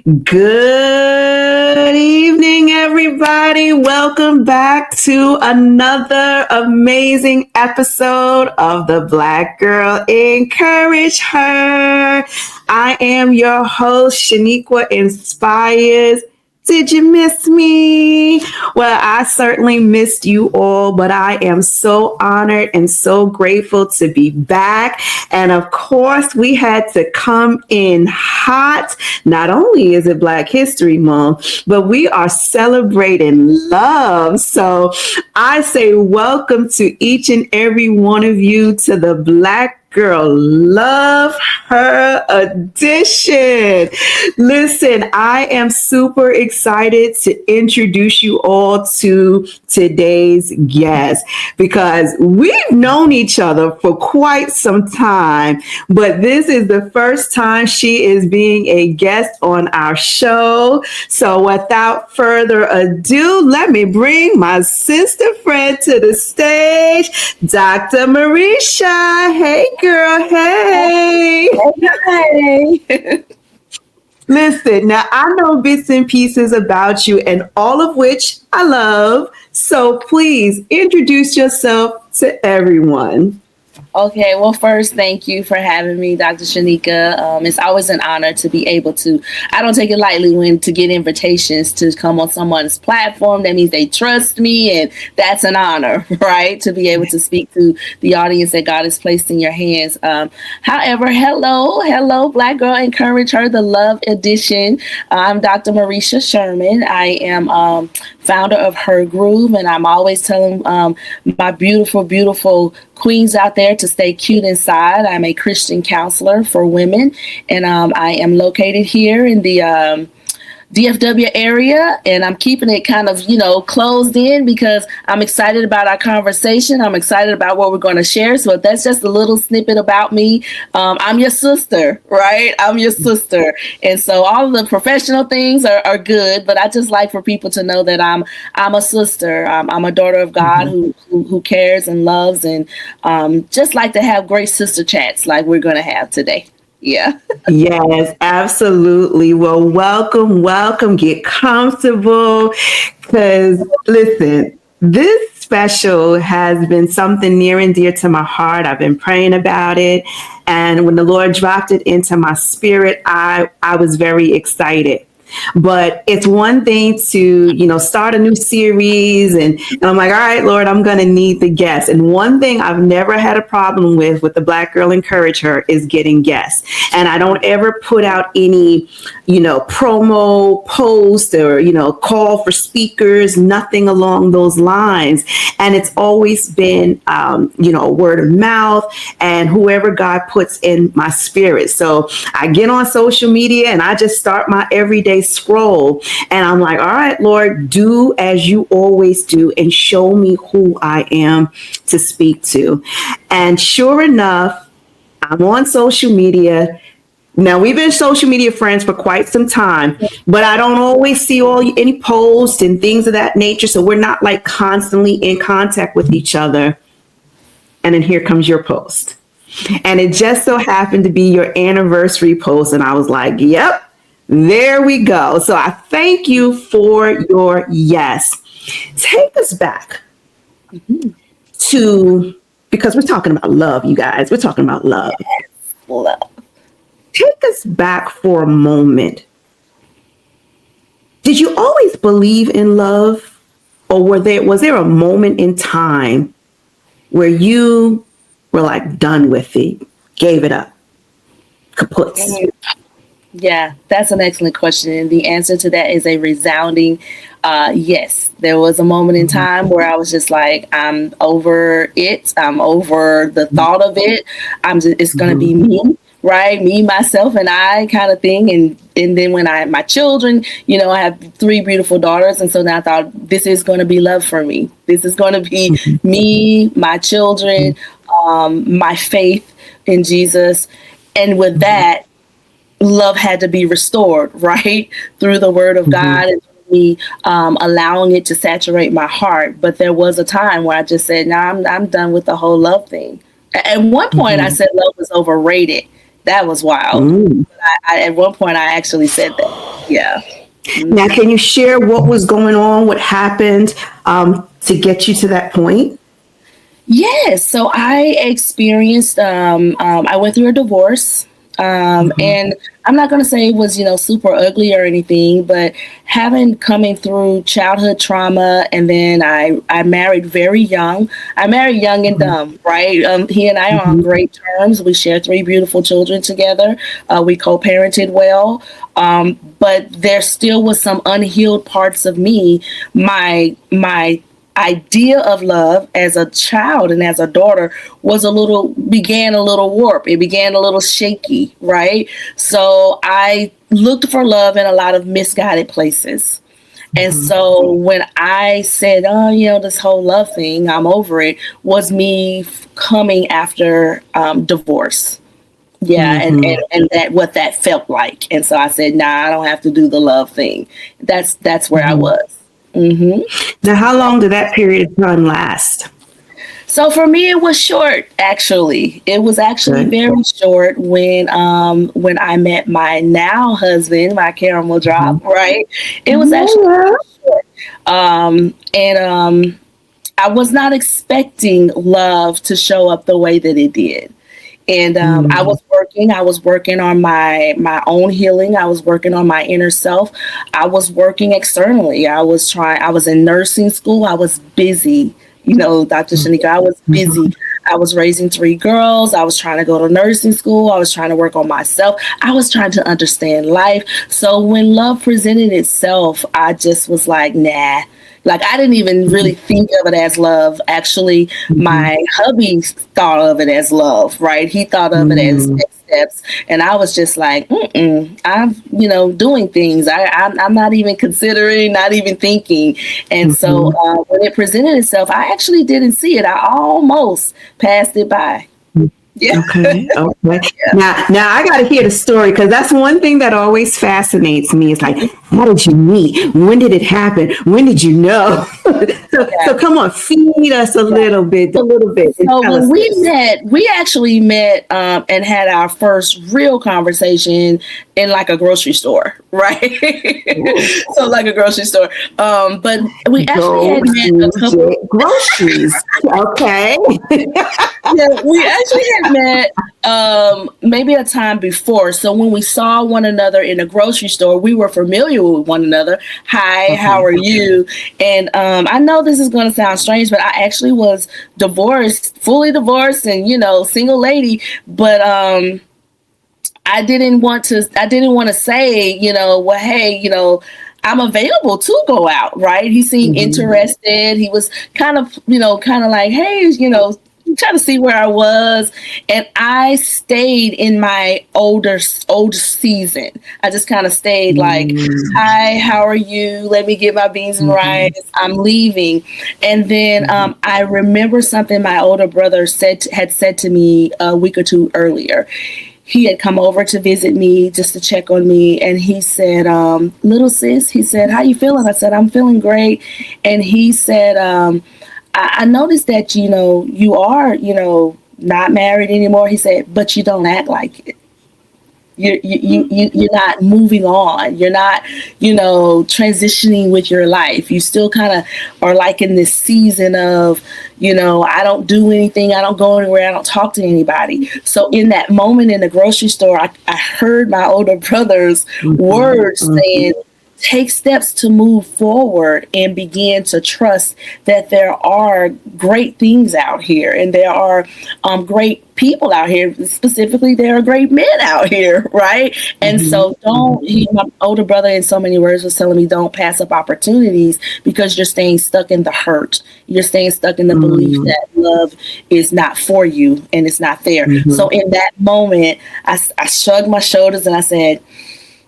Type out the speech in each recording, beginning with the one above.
Good evening, everybody. Welcome back to another amazing episode of the Black Girl Encourage Her. I am your host, Shaniqua Inspires. Did you miss me? Well, I certainly missed you all, but I am so honored and so grateful to be back. And of course, we had to come in hot. Not only is it Black History Month, but we are celebrating love. So I say welcome to each and every one of you to the Black Girl Love Her edition. Listen, I am super excited to introduce you all to today's guest because we've known each other for quite some time, but this is the first time she is being a guest on our show. So without further ado, let me bring my sister friend to the stage, Dr. Marsha. Hey, girl. Hey. Hey. Listen, now I know bits and pieces about you and all of which I love. So please introduce yourself to everyone. Okay, well, first, thank you for having me, Dr. Shanika. It's always an honor to be able to, I don't take it lightly when to get invitations to come on someone's platform. That means they trust me, and that's an honor, right? To be able to speak to the audience that God has placed in your hands. However, hello, Black Girl Encourage Her, the Love Edition. I'm Dr. Marsha Sherman. I am founder of Her Groove, and I'm always telling my beautiful queens out there to stay cute inside. I'm a Christian counselor for women, and I am located here in the DFW area, and I'm keeping it kind of, closed in because I'm excited about our conversation. I'm excited about what we're going to share. So that's just a little snippet about me. I'm your sister, right? I'm your sister. And so all of the professional things are good, but I just like for people to know that I'm a sister. I'm a daughter of God who cares and loves, and just like to have great sister chats like we're going to have today. Yeah. Yes, absolutely. Well, welcome. Get comfortable because listen, this special has been something near and dear to my heart. I've been praying about it. And when the Lord dropped it into my spirit, I was very excited. But it's one thing to, start a new series and I'm like, all right, Lord, I'm going to need the guests. And one thing I've never had a problem with the Black Girl Encourage Her is getting guests. And I don't ever put out any, promo post or, call for speakers, nothing along those lines. And it's always been, word of mouth and whoever God puts in my spirit. So I get on social media and I just start my everyday scroll and I'm like, all right, Lord, do as you always do and show me who I am to speak to. And sure enough, I'm on social media. Now, we've been social media friends for quite some time, but I don't always see any posts and things of that nature. So we're not like constantly in contact with each other. And then here comes your post. And it just so happened to be your anniversary post. And I was like, yep. There we go. So I thank you for your yes. Take us back to, because we're talking about love, you guys. We're talking about love. Yes, love. Take us back for a moment. Did you always believe in love? Or was there a moment in time where you were like done with it, gave it up, kaput? Yeah, that's an excellent question. And the answer to that is a resounding yes. There was a moment in time where I was just like, I'm over it. I'm over the thought of it. It's going to be me, right? Me, myself, and I kind of thing. And then when my children, I have 3 beautiful daughters. And so now I thought, this is going to be love for me. This is going to be me, my children, my faith in Jesus. And with that, love had to be restored, right? Through the word of God and me allowing it to saturate my heart. But there was a time where I just said, no, I'm done with the whole love thing. At one point, I said love was overrated. That was wild. At one point, I actually said that. Yeah. Now, can you share what was going on, what happened to get you to that point? Yes. So I experienced, I went through a divorce. And I'm not going to say it was, super ugly or anything, but having coming through childhood trauma, and then I married very young. I married young and dumb, right? He and I are on great terms. We share 3 beautiful children together. We co-parented well. But there still was some unhealed parts of me. My idea of love as a child and as a daughter began a little warped. It began a little shaky, right? So I looked for love in a lot of misguided places. And so when I said, oh, this whole love thing, I'm over it, was me coming after divorce. Yeah, and that what that felt like. And so I said, nah, I don't have to do the love thing. That's where I was. Now, how long did that period of time last? So for me, it was short. Actually, it was actually very short when I met my now husband. My caramel drop, right? It was actually short. I was not expecting love to show up the way that it did. And I was working on my own healing. I was working on my inner self. I was working externally. I was in nursing school. I was busy, Dr. Shanika, I was busy. I was raising 3 girls. I was trying to go to nursing school. I was trying to work on myself. I was trying to understand life. So when love presented itself, I just was like, nah. Like, I didn't even really think of it as love. Actually, my hubby thought of it as love, right? He thought of it as next steps. And I was just like, I'm, doing things. I'm not even considering, not even thinking. And so when it presented itself, I actually didn't see it. I almost passed it by. Yeah. Okay. Now I got to hear the story, because that's one thing that always fascinates me. It's like, how did you meet? When did it happen? When did you know? So come on, feed us a little bit. So when we actually met and had our first real conversation in like a grocery store, right? So like a grocery store. But we actually had met a couple groceries. Okay. Yeah, we actually had met maybe a time before. So when we saw one another in a grocery store, we were familiar with one another. Hi, how are you? And I know this is going to sound strange, but I actually was divorced, fully divorced, and single lady. But I didn't want to say, well, hey, I'm available to go out, right? He seemed interested. He was kind of like, hey, trying to see where I was. And I stayed in my older season. I just kind of stayed like, hi, how are you? Let me get my beans and rice. I'm leaving. And then I remember something my older brother had said to me a week or 2 earlier. He had come over to visit me just to check on me. And he said, little sis, he said, how you feeling? I said, I'm feeling great. And he said, I noticed that, you are, not married anymore. He said, but you don't act like it. You're not moving on. You're not, transitioning with your life. You still kind of are like in this season of, I don't do anything. I don't go anywhere. I don't talk to anybody. So in that moment in the grocery store, I heard my older brother's words saying, take steps to move forward and begin to trust that there are great things out here, and there are great people out here. Specifically, there are great men out here, right? And so my older brother in so many words was telling me, don't pass up opportunities, because you're staying stuck in the hurt. You're staying stuck in the belief that love is not for you and it's not there. So in that moment, I shrugged my shoulders and I said,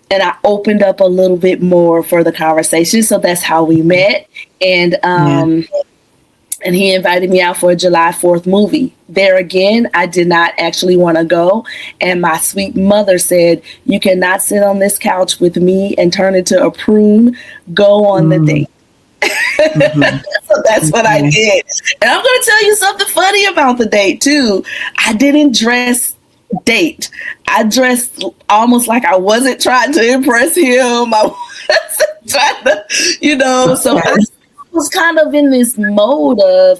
and I opened up a little bit more for the conversation. So that's how we met. And and he invited me out for a July 4th movie. There again, I did not actually want to go. And my sweet mother said, you cannot sit on this couch with me and turn into a prune. Go on the date. So that's what I did. And I'm going to tell you something funny about the date too. I didn't dress date, I dressed almost like I wasn't trying to impress him. I wasn't trying to, so I was kind of in this mode of,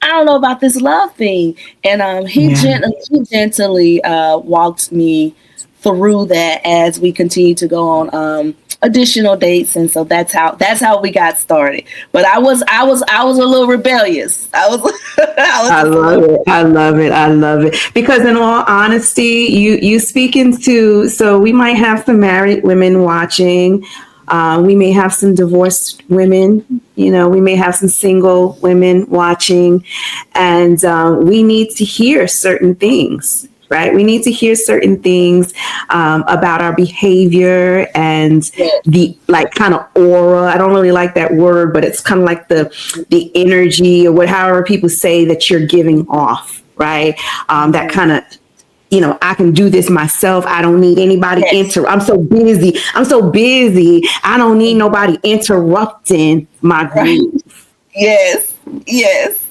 I don't know about this love thing. And he gently walked me through that as we continue to go on additional dates, and so that's how we got started. But I was a little rebellious. I love it. I love it. I love it. Because in all honesty, you speaking to, so we might have some married women watching. We may have some divorced women, we may have some single women watching, and we need to hear certain things, right? We need to hear certain things about our behavior and the kind of aura. I don't really like that word, but it's kind of like the energy, or however people say that you're giving off, right? That kind of, I can do this myself. I don't need anybody I'm so busy. I don't need nobody interrupting my groove. Yes.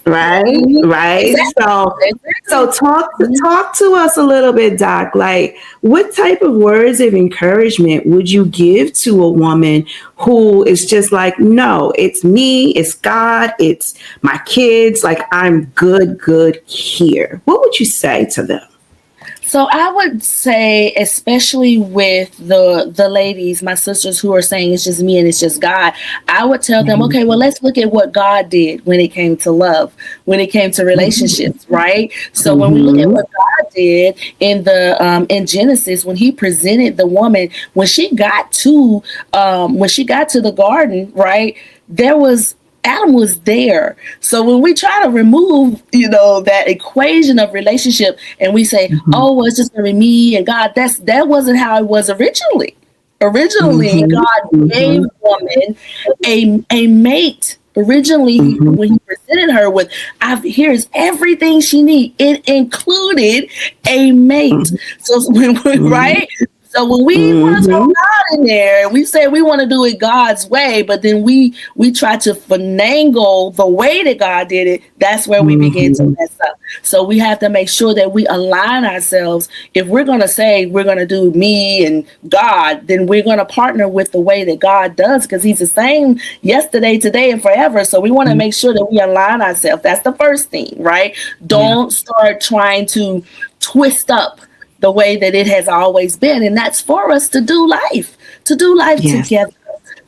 Right. Exactly. So talk to us a little bit, Doc. Like, what type of words of encouragement would you give to a woman who is just like, no, it's me, it's God, it's my kids. Like, I'm good here. What would you say to them? So I would say, especially with the ladies, my sisters who are saying it's just me and it's just God, I would tell them, okay, well, let's look at what God did when it came to love, when it came to relationships, right? So when we look at what God did in Genesis, when he presented the woman, when she got to the garden, right, Adam was there. So when we try to remove, that equation of relationship, and we say, oh, well, it's just gonna be me and God, that wasn't how it was originally. God gave woman a mate. Originally, when he presented her with, here's everything she needs. It included a mate. So right? So when we want to throw God in there, and we say we want to do it God's way, but then we try to finagle the way that God did it, that's where we begin to mess up. So we have to make sure that we align ourselves. If we're going to say we're going to do me and God, then we're going to partner with the way that God does, because he's the same yesterday, today, and forever. So we want to make sure that we align ourselves. That's the first thing, right? Don't start trying to twist up the way that it has always been. And that's for us to do life together,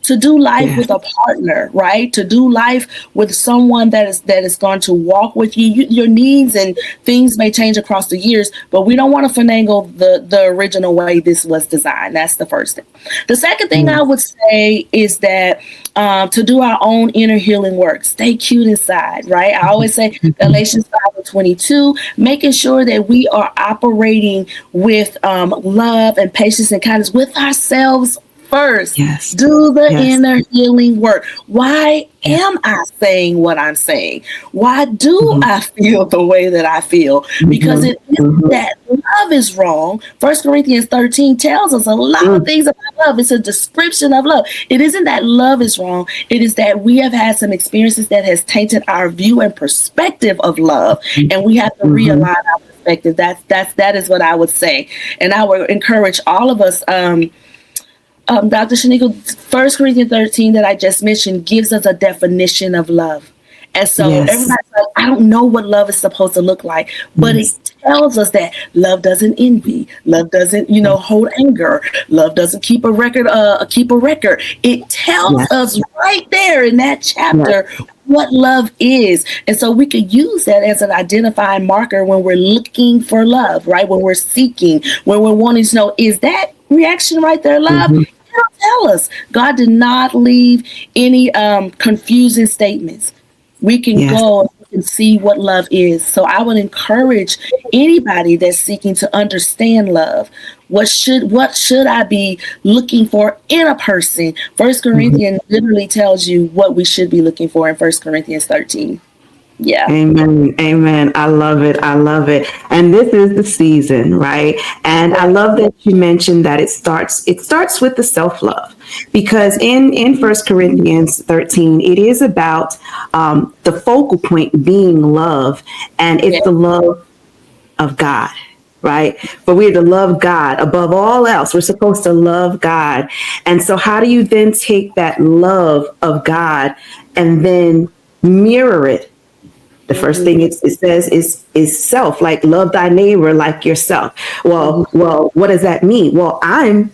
to do life with a partner, right? To do life with someone that is going to walk with you. Your needs and things may change across the years, but we don't want to finagle the original way this was designed. That's the first thing. The second thing I would say is that to do our own inner healing work, stay cute inside, right? I always say Galatians 5:22, making sure that we are operating with love and patience and kindness with ourselves first. Do the inner healing work. Why am I saying what I'm saying? Why do I feel the way that I feel? Because it isn't that love is wrong. 1 Corinthians 13 tells us a lot of things about love. It's a description of love. It isn't that love is wrong. It is that we have had some experiences that has tainted our view and perspective of love, and we have to realign our perspective. That is what I would say, and I would encourage all of us. Dr. Shanika, 1 Corinthians 13 that I just mentioned gives us a definition of love. And so everybody's like, I don't know what love is supposed to look like, but it tells us that love doesn't envy, love doesn't, hold anger, love doesn't keep a record. It tells us right there in that chapter what love is. And so we could use that as an identifying marker when we're looking for love, right? When we're seeking, when we're wanting to know, is that reaction right there love? Tell us. God did not leave any confusing statements. We can go and see what love is. So I would encourage anybody that's seeking to understand love. What should I be looking for in a person? 1 Corinthians literally tells you what we should be looking for in 1 Corinthians 13. Yeah. Amen. I love it. And this is the season, right? And I love that you mentioned that it starts with the self-love, because in 1 Corinthians 13, it is about the focal point being love, and it's the love of God. right? But we're to love God above all else. We're supposed to love God. And so how do you then take that love of God and then mirror it? The first thing it says is self, like love thy neighbor like yourself. Well, what does that mean? Well, I'm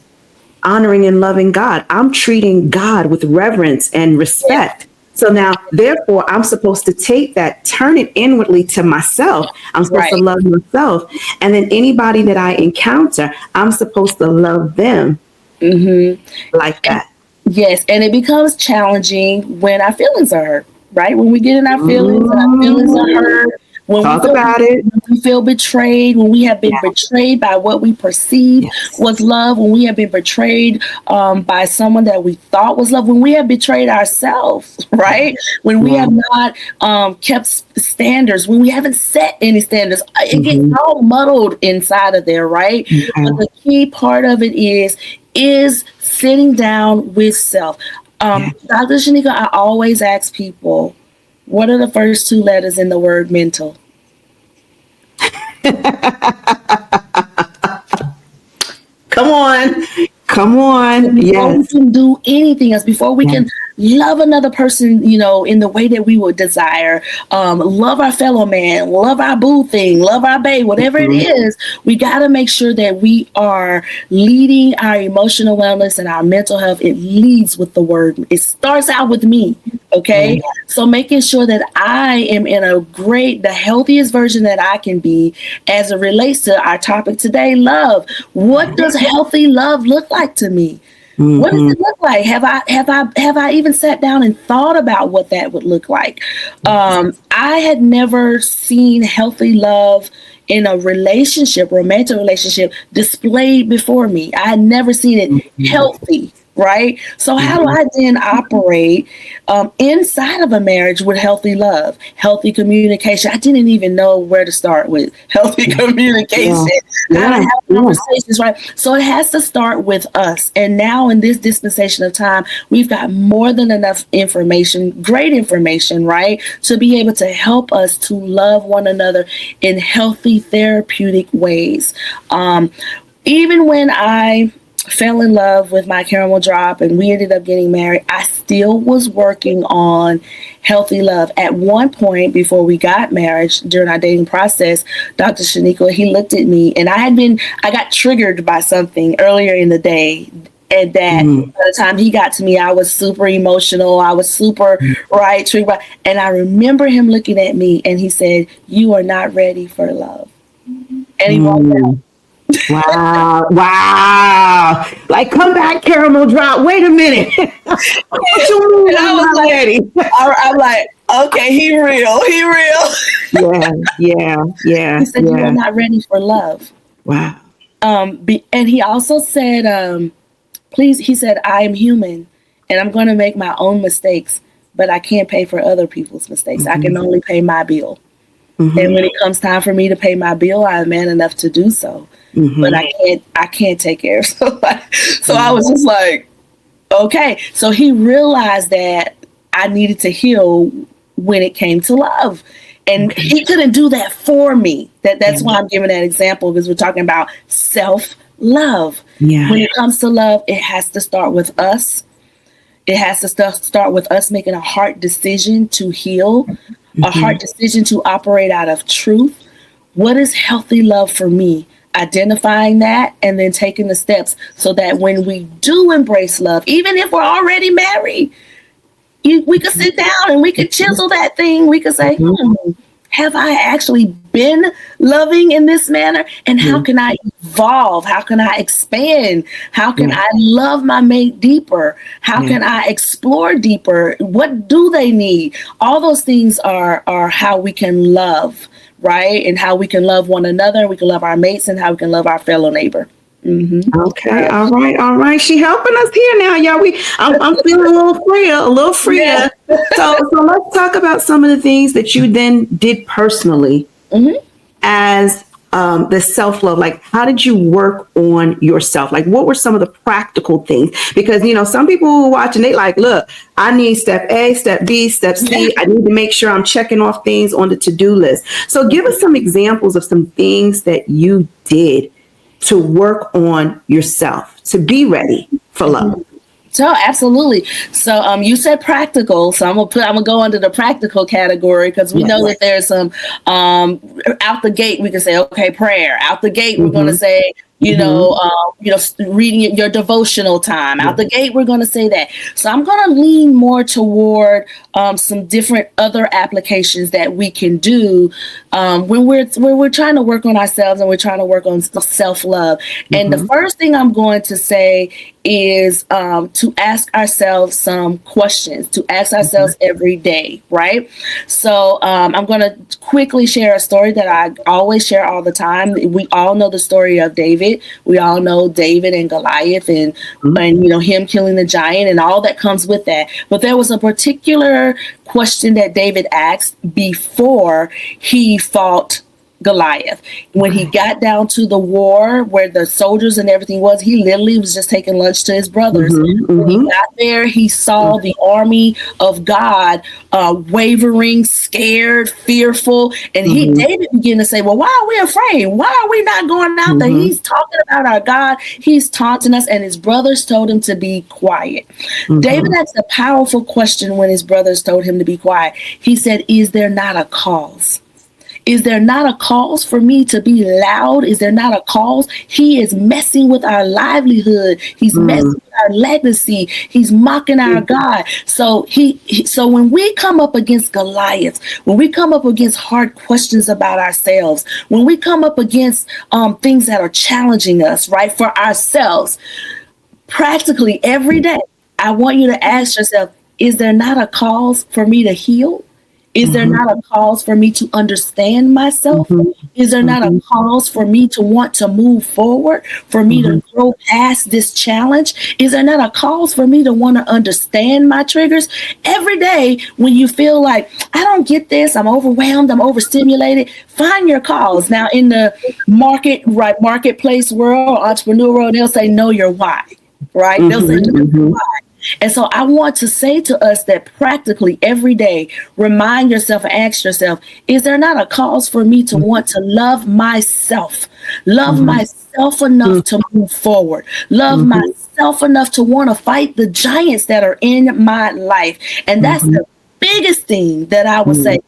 honoring and loving God. I'm treating God with reverence and respect. So now, therefore, I'm supposed to take that, turn it inwardly to myself. I'm supposed to love myself. And then anybody that I encounter, I'm supposed to love them like that. Yes, and it becomes challenging when our feelings are hurt, right? When we get in our feelings and our feelings are hurt, when we feel betrayed, when we have been betrayed by what we perceived was love, when we have been betrayed by someone that we thought was love, when we have betrayed ourselves, right? When we have not kept standards, when we haven't set any standards, it gets all muddled inside of there, right? But the key part of it is sitting down with self. Dr. Shanika, I always ask people, what are the first two letters in the word mental? Come on. Before we can do anything else, before we can love another person, in the way that we would desire, love our fellow man, love our boo thing, love our babe, whatever it is, we got to make sure that we are leading our emotional wellness and our mental health. It leads with the word. It starts out with me. Okay. So making sure that I am in the healthiest version that I can be as it relates to our topic today, love. What does healthy love look like to me? What does it look like? Have I even sat down and thought about what that would look like? I had never seen healthy love in a romantic relationship displayed before me. I had never seen it healthy. Right. So how do I then operate inside of a marriage with healthy love, healthy communication? I didn't even know where to start with healthy communication. How to have conversations, right? So it has to start with us. And now in this dispensation of time, we've got more than enough information, great information, right, to be able to help us to love one another in healthy, therapeutic ways. Even when I fell in love with my caramel drop and we ended up getting married, I still was working on healthy love. At one point before we got married, during our dating process, Dr. Shanika, he looked at me and I got triggered by something earlier in the day. And that by the time he got to me, I was super emotional. I was super triggered. And I remember him looking at me and he said, "You are not ready for love." And he walked out. Wow. Like, come back, caramel drop. Wait a minute. What you mean? I'm like, okay, he real. Yeah. He said, "You are not ready for love." Wow. And he also said, please, he said, "I am human and I'm going to make my own mistakes, but I can't pay for other people's mistakes. I can only pay my bill. And when it comes time for me to pay my bill, I'm man enough to do so. But I can't take care of somebody." So I was just like, okay. So he realized that I needed to heal when it came to love. And he couldn't do that for me. That's why I'm giving that example, because we're talking about self-love. Yeah. When it comes to love, it has to start with us. It has to start with us making a heart decision to heal, a heart decision to operate out of truth. What is healthy love for me? Identifying that and then taking the steps so that when we do embrace love, even if we're already married, we could sit down and we could chisel that thing. We could say, have I actually been loving in this manner? And how can I evolve? How can I expand? How can I love my mate deeper? How can I explore deeper? What do they need? All those things are how we can love, right? And how we can love one another. We can love our mates and how we can love our fellow neighbor. Okay. All right. She helping us here now, y'all. I'm feeling a little freer. Yeah. So let's talk about some of the things that you then did personally as the self-love? Like, how did you work on yourself? Like, what were some of the practical things? Because, some people who are watching, they like, look, I need step A, step B, step C. I need to make sure I'm checking off things on the to-do list. So give us some examples of some things that you did to work on yourself, to be ready for love. So absolutely. So you said practical. So I'm gonna go under the practical category, because we know that there's some out the gate we can say, okay, prayer. Out the gate we're gonna say, reading your devotional time. Out the gate we're gonna say that. So I'm gonna lean more toward some different other applications that we can do when we're trying to work on ourselves and we're trying to work on self-love. And the first thing I'm going to say is to ask ourselves some questions, to ask ourselves every day, right? So I'm going to quickly share a story that I always share all the time. We all know the story of David. We all know David and Goliath and him killing the giant and all that comes with that. But there was a particular question that David asked before he fought Goliath. When he got down to the war where the soldiers and everything was, he literally was just taking lunch to his brothers. When he got there, he saw the army of God wavering, scared, fearful. And David began to say, well, why are we afraid? Why are we not going out there? He's talking about our God. He's taunting us. And his brothers told him to be quiet. David asked a powerful question when his brothers told him to be quiet. He said, is there not a cause? Is there not a cause for me to be loud? Is there not a cause? He is messing with our livelihood. He's messing with our legacy. He's mocking our God. So so when we come up against Goliath, when we come up against hard questions about ourselves, when we come up against things that are challenging us, right, for ourselves, practically every day, I want you to ask yourself, is there not a cause for me to heal? Is there not a cause for me to understand myself? Is there not a cause for me to want to move forward, for me to grow past this challenge? Is there not a cause for me to want to understand my triggers? Every day when you feel like, I don't get this, I'm overwhelmed, I'm overstimulated, find your cause. Now in the marketplace world, entrepreneur world, they'll say, know your why, right? They'll say, know your why. And so I want to say to us that practically every day, remind yourself and ask yourself, is there not a cause for me to want to love myself enough to move forward, love myself enough to want to fight the giants that are in my life? And that's the biggest thing that I would say.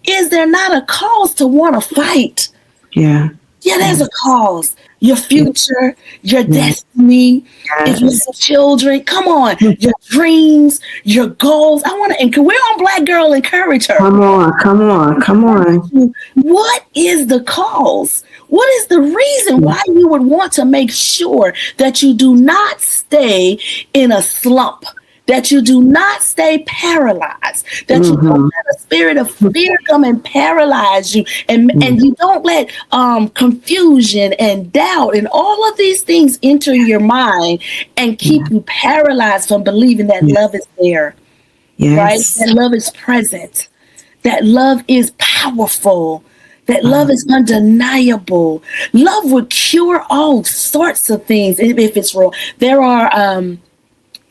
Is there not a cause to want to fight? Yeah, there's a cause. Your future, your destiny, if you have children, come on, your dreams, your goals. I want to, we're on Black Girl Encourage Her. Come on. What is the cause? What is the reason why you would want to make sure that you do not stay in a slump? That you do not stay paralyzed, that you don't let a spirit of fear come and paralyze you, and you don't let confusion and doubt and all of these things enter your mind and keep you paralyzed from believing that love is there, right? That love is present, that love is powerful, that love is undeniable. Love would cure all sorts of things if it's real. There are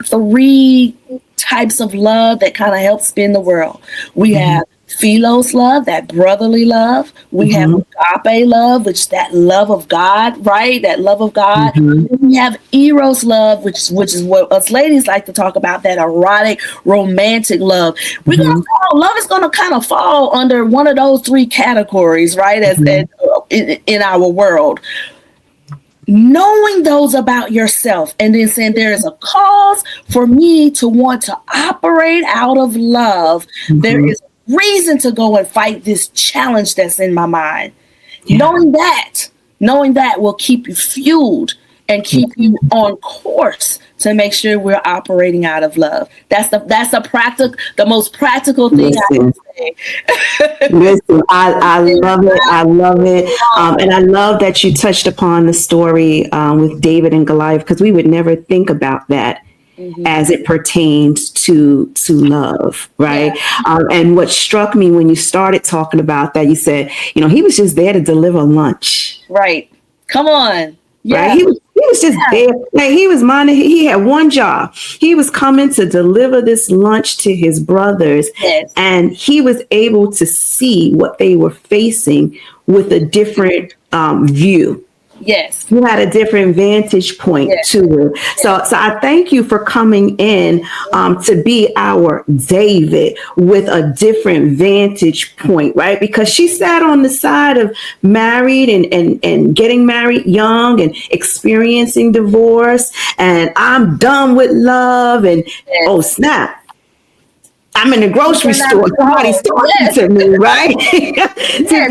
3 types of love that kind of help spin the world. We have philos love, that brotherly love. We have agape love, which is that love of God, right? That love of God. We have eros love, which is what us ladies like to talk about, that erotic, romantic love. We're gonna love is gonna kind of fall under one of those 3 categories, right? As in our world. Knowing those about yourself and then saying there is a cause for me to want to operate out of love. There is a reason to go and fight this challenge that's in my mind. Knowing that will keep you fueled and keep you on course to make sure we're operating out of love. That's the most practical thing I can say. Listen, I love it. And I love that you touched upon the story with David and Goliath, because we would never think about that as it pertains to love, right? Yeah. And what struck me when you started talking about that, you said, he was just there to deliver lunch. Right. Come on. Right. Yeah. He was just there. Like he was minding, he had one job. He was coming to deliver this lunch to his brothers. Yes. And he was able to see what they were facing with a different view. Yes. You had a different vantage point to it. So I thank you for coming in to be our David with a different vantage point, right? Because she sat on the side of married and getting married young and experiencing divorce. And I'm done with love. And oh, snap. I'm in the grocery store. Somebody's talking to me, right? I had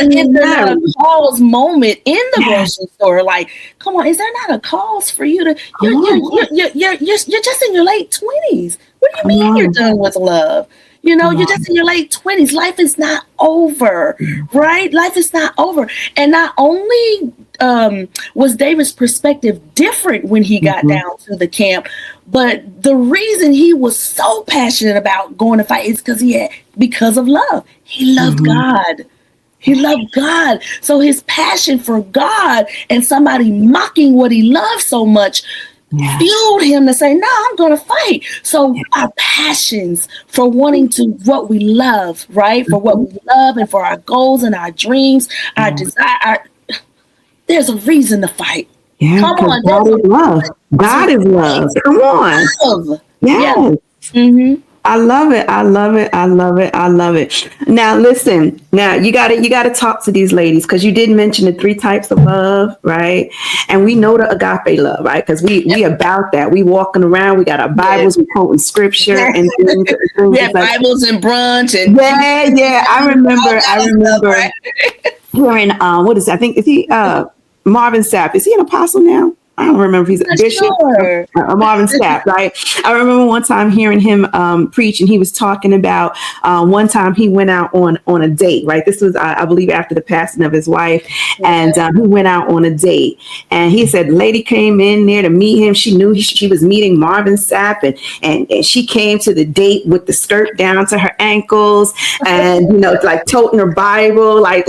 an internet calls moment in the grocery store. Like, come on, is there not a cause for you to? You're just in your late 20s. What do you mean you're done with love? You're just in your late 20s. Life is not over, right? Life is not over. And not only was David's perspective different when he got down to the camp, but the reason he was so passionate about going to fight is because of love. He loved God. He loved God. So his passion for God and somebody mocking what he loved so much fueled him to say, no, I'm going to fight. So our passions for wanting to what we love, right? For what we love and for our goals and our dreams, our desire, there's a reason to fight. Yeah, come on. God is love. God is love. Come on. Love. Yes. Yeah. I love it. I love it. I love it. I love it. Now, listen. Now, you got to talk to these ladies because you did mention the 3 types of love, right? And we know the agape love, right? Because we about that. We walking around. We got our Bibles. We quoting scripture and things. Yeah, Bibles and brunch and yeah. I remember hearing what is it? I think is he Marvin Sapp. Is he an apostle now? I don't remember if he's a bishop or Marvin Sapp, right? I remember one time hearing him preach, and he was talking about one time he went out on a date, right? This was, I believe, after the passing of his wife, and he went out on a date, and he said, lady came in there to meet him. She knew she was meeting Marvin Sapp, and she came to the date with the skirt down to her ankles, and like toting her Bible, like,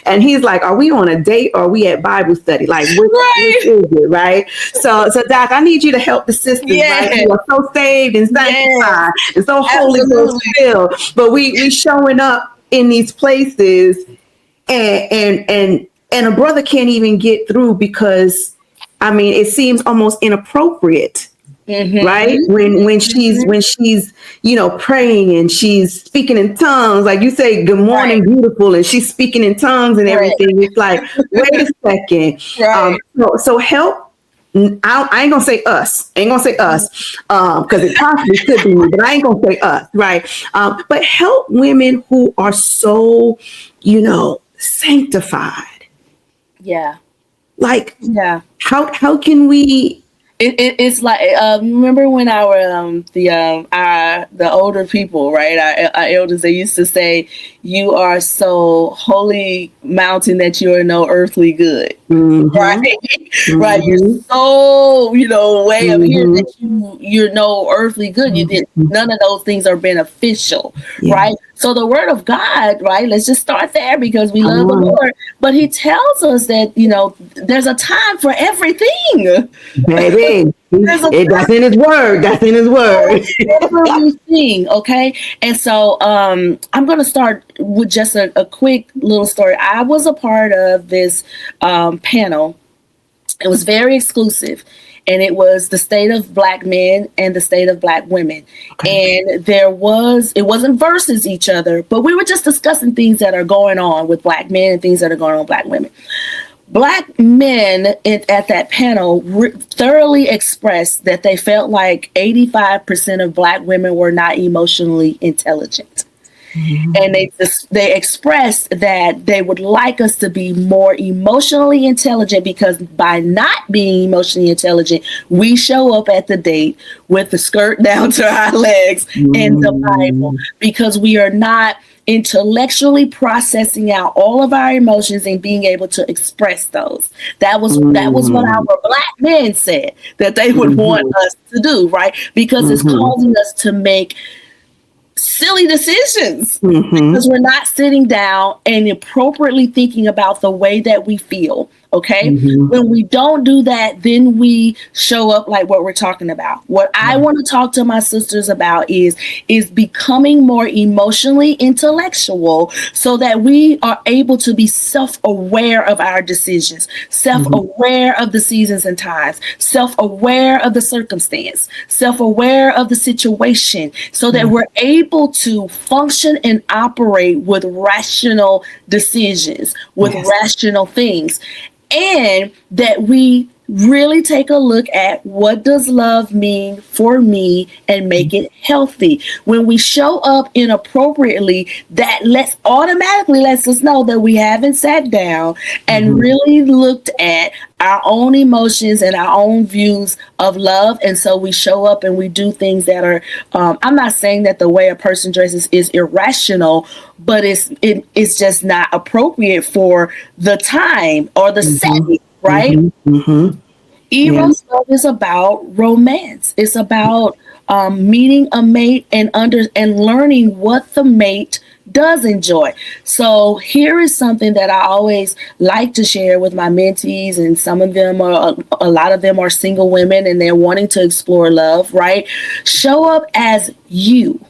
and he's like, are we on a date or are we at Bible study? Like, which is it, right? So Doc, I need you to help the sisters, right? You are so saved and sanctified and so Holy Ghost filled, but we showing up in these places and a brother can't even get through because, I mean, it seems almost inappropriate. Right? When she's praying and she's speaking in tongues, like you say, good morning, beautiful, and she's speaking in tongues and everything. It's like, wait a second. So help. I ain't gonna say us. Because it possibly could be me, but I ain't gonna say us, right? But help women who are so, sanctified. Yeah. Like, how can we? It's like remember when the older people, right? Our elders, they used to say, "You are so holy mountain that you are no earthly good." Right? Right? You're so way up here that you're no earthly good. You did none of those things are beneficial, right? So the word of God, right? Let's just start there because we love the Lord. But he tells us that, there's a time for everything. Baby, that's in his word. That's in his word. Everything, okay? And so I'm going to start with just a quick little story. I was a part of this panel. It was very exclusive. And it was the state of Black men and the state of Black women. Okay. And it wasn't versus each other, but we were just discussing things that are going on with Black men and things that are going on with Black women. Black men at that panel thoroughly expressed that they felt like 85% of Black women were not emotionally intelligent. And they expressed that they would like us to be more emotionally intelligent because by not being emotionally intelligent, we show up at the date with the skirt down to our legs and the Bible because we are not intellectually processing out all of our emotions and being able to express those. That was what our Black men said that they would want us to do, right? Because it's causing us to make silly decisions because we're not sitting down and appropriately thinking about the way that we feel. Okay. When we don't do that, then we show up like what we're talking about. What I want to talk to my sisters about is becoming more emotionally intellectual so that we are able to be self-aware of our decisions, self-aware of the seasons and times, self-aware of the circumstance, self-aware of the situation, so that we're able to function and operate with rational decisions, with rational things. And that we really take a look at what does love mean for me and make it healthy. When we show up inappropriately, that automatically lets us know that we haven't sat down and really looked at our own emotions and our own views of love. And so we show up and we do things that are, I'm not saying that the way a person dresses is irrational, but it's just not appropriate for the time or the setting, right? Eros love is about romance. It's about meeting a mate and learning what the mate does enjoy. So here is something that I always like to share with my mentees, and some of them are, a lot of them are single women and they're wanting to explore love, right? Show up as you.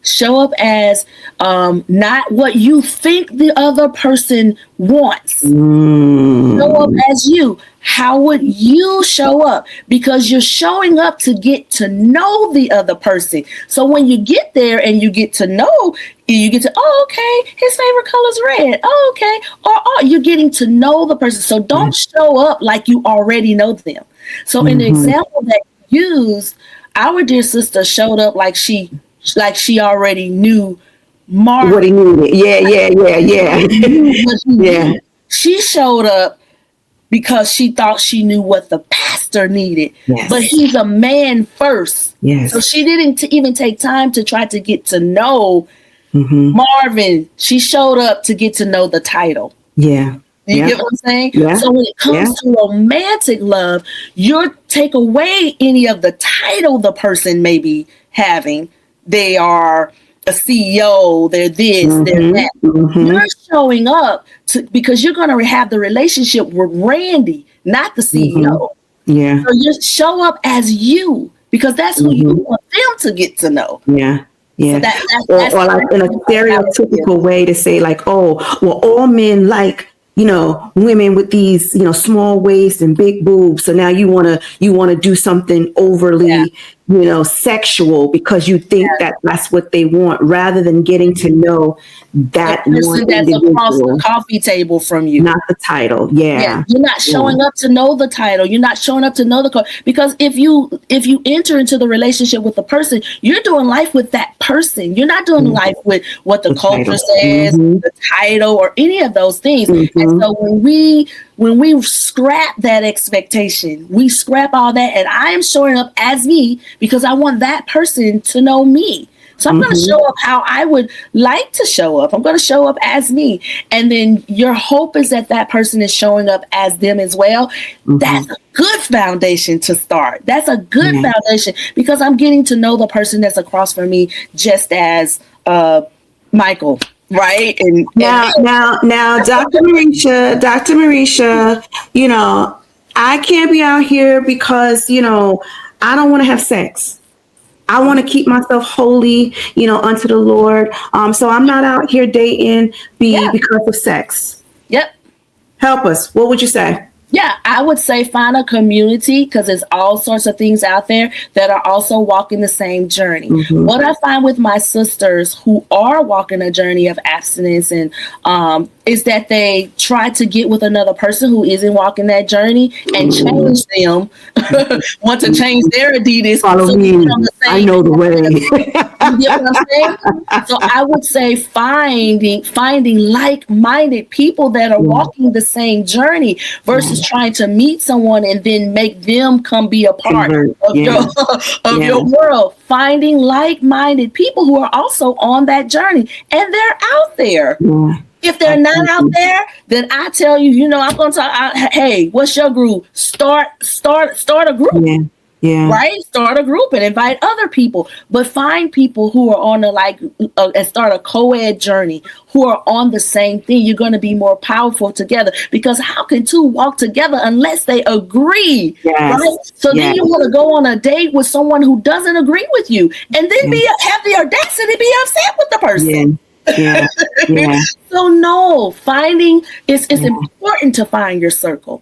Show up as not what you think the other person wants. Show up as you. How would you show up? Because you're showing up to get to know the other person. So when you get there and you get to know, oh, okay, his favorite color is red. Oh, okay. Or you're getting to know the person. So don't show up like you already know them. So in the example that you used, our dear sister showed up like she already knew Marsha. What he needed. Yeah. She showed up because she thought she knew what the pastor needed. Yes. But he's a man first. Yes. So she didn't even take time to try to get to know Marvin. She showed up to get to know the title. Yeah. You get what I'm saying? Yeah. So when it comes to romantic love, you take away any of the title the person may be having. They are a CEO, they're this, they're that. You're showing up because you're going to have the relationship with Randy, not the CEO. Yeah. So you show up as you, because that's who you want them to get to know. Yeah. Yeah. So that's or like in a stereotypical way to say like, oh, well, all men like, women with these, small waist and big boobs. So now you want to do something overly, sexual because you think that that's what they want, rather than getting to know that person that's across the coffee table from you, not the title. Yeah. You're not showing up to know the title. You're not showing up to know the because if you enter into the relationship with the person, you're doing life with that person. You're not doing life with what the culture says, the title, or any of those things. And so when we scrap that expectation, we scrap all that, and I am showing up as me because I want that person to know me. So I'm going to show up how I would like to show up. I'm going to show up as me. And then your hope is that that person is showing up as them as well. That's a good foundation to start. That's a good foundation, because I'm getting to know the person that's across from me just as Michael. Right. And now, Dr. Marisha, I can't be out here because, I don't want to have sex. I want to keep myself holy, unto the Lord. So I'm not out here dating because of sex. Yep. Help us. What would you say? Yeah, I would say find a community, because there's all sorts of things out there that are also walking the same journey. What I find with my sisters who are walking a journey of abstinence and is that they try to get with another person who isn't walking that journey and change them, want to change their Adidas. Follow me. I know the way. You get what I'm saying? So I would say finding like-minded people that are walking the same journey versus trying to meet someone and then make them come be a part of your world. Finding like-minded people who are also on that journey, and they're out there. If they're not out there, then I tell you, I'm going to talk. Hey, what's your group? Start a group. Right? Start a group and invite other people, but find people who are on and start a co-ed journey, who are on the same thing. You're going to be more powerful together, because how can two walk together unless they agree? Right? So then you want to go on a date with someone who doesn't agree with you, and then have the audacity to be upset with the person. So no, it's important to find your circle.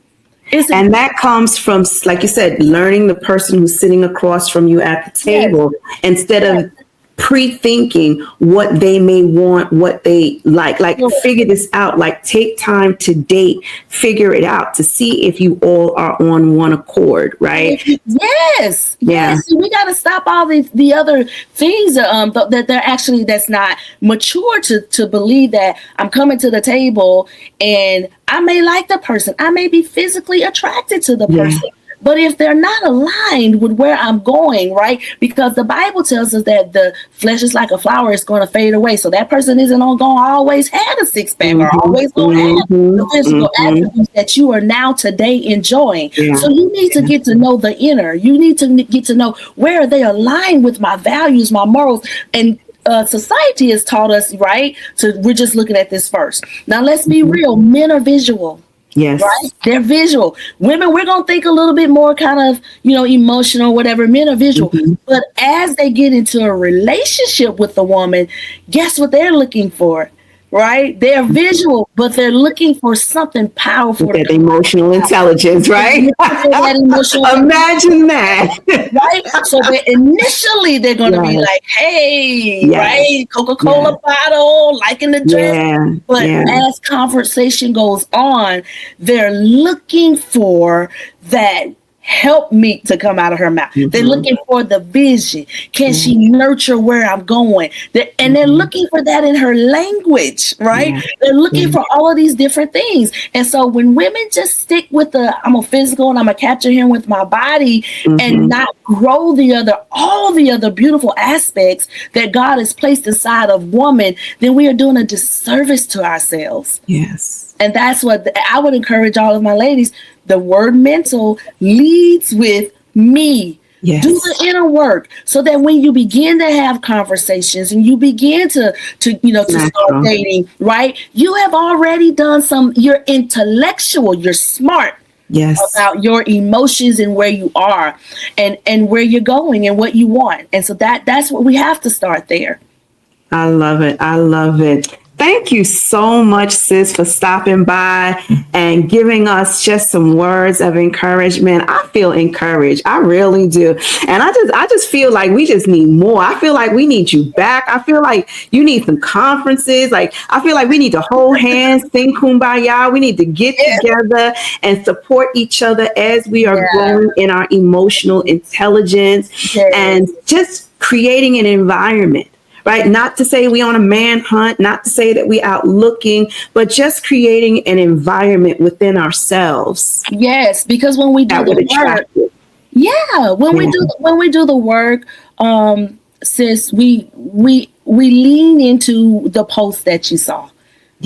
And that comes from, like you said, learning the person who's sitting across from you at the table, instead of pre-thinking what they may want, what they like figure this out, take time to date, figure it out to see if you all are on one accord, right? Yes. We got to stop all the other things that they're actually, that's not mature to believe that I'm coming to the table and I may like the person, I may be physically attracted to the person. But if they're not aligned with where I'm going, right? Because the Bible tells us that the flesh is like a flower, it's going to fade away. So that person isn't going to always have a six pack or always going to have the physical attributes that you are now today enjoying. So you need to get to know the inner. You need to get to know where are they aligned with my values, my morals, and society has taught us, right? So we're just looking at this first. Now let's be real. Men are visual. Yes. Right? They're visual. Women, we're going to think a little bit more kind of, emotional, whatever. Men are visual. But as they get into a relationship with a woman, guess what they're looking for? Right? They're visual, but they're looking for something powerful. That emotional intelligence, right? Imagine that. Right? So initially they're going to be like, hey, right? Coca-Cola bottle, liking the dress. But as conversation goes on, they're looking for that help me to come out of her mouth. They're looking for the vision. Can she nurture where I'm going? They're looking for that in her language, right? They're looking for all of these different things. And so when women just stick with I'm a physical and I'm a capture him with my body and not grow all the other beautiful aspects that God has placed inside of woman, then we are doing a disservice to ourselves. Yes. And that's what I would encourage all of my ladies. The word mental leads with me. Yes. Do the inner work so that when you begin to have conversations and you begin to start dating, right? You have already done you're intellectual, you're smart. About your emotions and where you are and where you're going and what you want. And so that's what we have to start there. I love it. I love it. Thank you so much, sis, for stopping by and giving us just some words of encouragement. I feel encouraged. I really do. And I just feel like we just need more. I feel like we need you back. I feel like you need some conferences. I feel like we need to hold hands, sing Kumbaya. We need to get together and support each other as we are growing in our emotional intelligence and just creating an environment. Right? Not to say we on a manhunt, not to say that we out looking, but just creating an environment within ourselves. Yes, because when we do the work, when we do the work, sis, we lean into the post that you saw,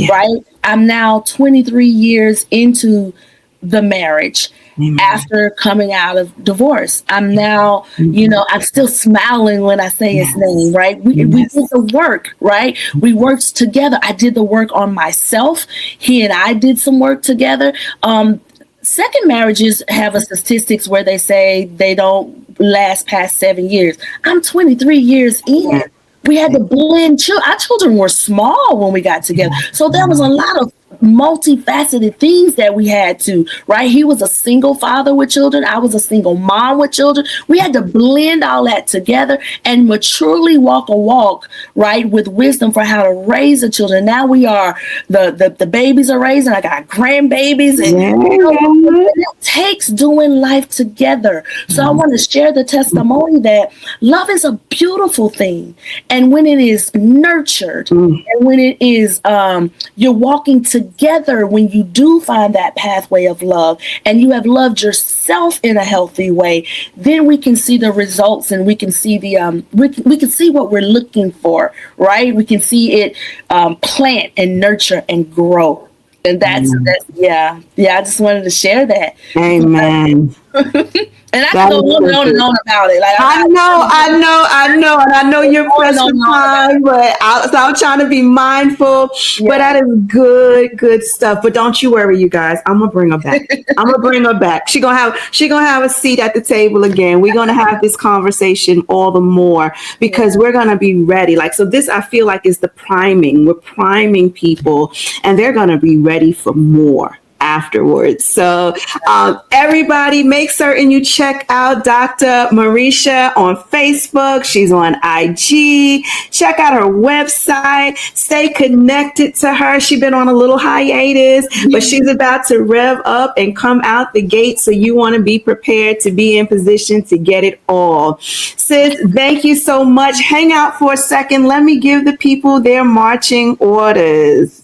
right? I'm now 23 years into the marriage. Amen. After coming out of divorce, I'm now, I'm still smiling when I say his name, right? We did the work, right? We worked together. I did the work on myself. He and I did some work together. Second marriages have a statistics where they say they don't last past 7 years. I'm 23 years in. We had to blend. Our children were small when we got together. So there was a lot of multifaceted things that we had to, right? He was a single father with children. I was a single mom with children. We had to blend all that together and maturely walk a walk, right? With wisdom for how to raise the children. Now we are, the babies are raised and I got grandbabies and it takes doing life together. So I want to share the testimony that love is a beautiful thing. And when it is nurtured and when it is, you're walking together, when you do find that pathway of love and you have loved yourself in a healthy way, then we can see the results and we can see we can see what we're looking for, right? We can see it plant and nurture and grow. And that's yeah. I just wanted to share that. Amen. And I can go on and on about it. Like I know, and I know you're pressed for time, but I'm trying to be mindful. Yeah. But that is good stuff. But don't you worry, you guys. I'm gonna bring her back. She gonna have a seat at the table again. We're gonna have this conversation all the more because we're gonna be ready. Like, so this I feel like is the priming. We're priming people, and they're gonna be ready for more afterwards. So everybody, make certain you check out Dr. Marsha on Facebook. She's on IG. Check out her website. Stay connected to her. She's been on a little hiatus, but she's about to rev up and come out the gate. So you want to be prepared to be in position to get it all. Sis, thank you so much. Hang out for a second. Let me give the people their marching orders.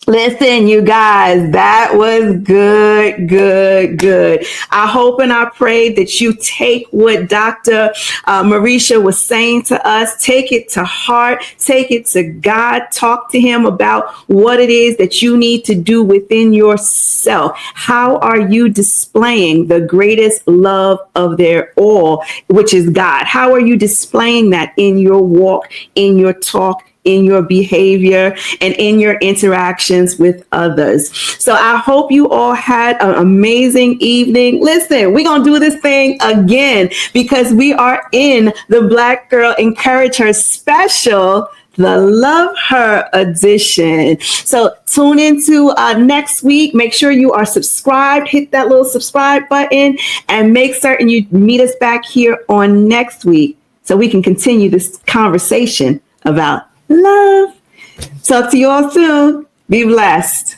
Listen, you guys, that was good. I hope and I pray that you take what Dr. Marsha was saying to us, take it to heart, take it to God, talk to him about what it is that you need to do within yourself. How are you displaying the greatest love of their all, which is God? How are you displaying that in your walk, in your talk, in your behavior, and in your interactions with others? So I hope you all had an amazing evening. Listen, we're going to do this thing again because we are in the Black Girl Encourage Her special, the Love Her edition. So tune into next week. Make sure you are subscribed. Hit that little subscribe button and make certain you meet us back here on next week so we can continue this conversation about love. Talk to you all soon. Be blessed.